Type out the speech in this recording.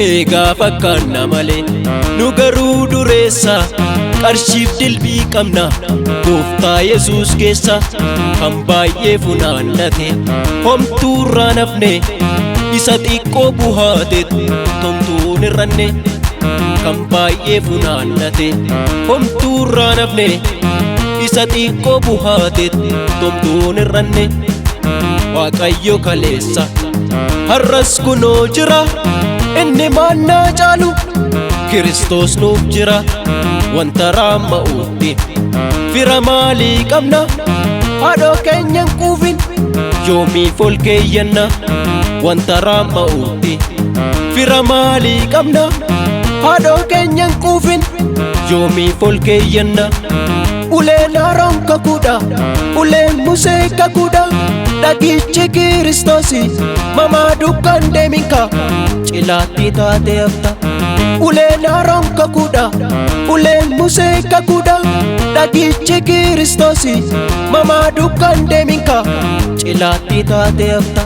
Egaa fakkaanna malee nu garuu dureessa, qarshiif dilbii qabna Gooftaa Yesuus keessa. Kan baay'ee funaannate homtuurraa nafne, isa xiqqoo buhaateet tomtuun irranne. Kan baay'ee funaannate homtuurraa nafne, isa xiqqoo buhaateet tomtuun irranne. Waaqayyo kaleessa har'as kunoo jira, inni maannaa caalu Kiristoos nuuf jira. Wanta raama'uutti fira maalii qabna, haadhoo keenyan quufin yoomiif ol keeyyanna. Wanta raama'uutti fira maalii qabna, haadhoo keenyan quufin yoomiif ol keeyyanna. Uleen Aroon kakuudha, uleen Musee kakuudha, dhagichi Kiristoosi mamaa dukkan deeminka cilaatti taate hafta. Uleen Aroon kakuudha, uleen Musee kakuudha, dhagichi Kiristoosi mamaa dukkan deeminka cilaatti taate hafta.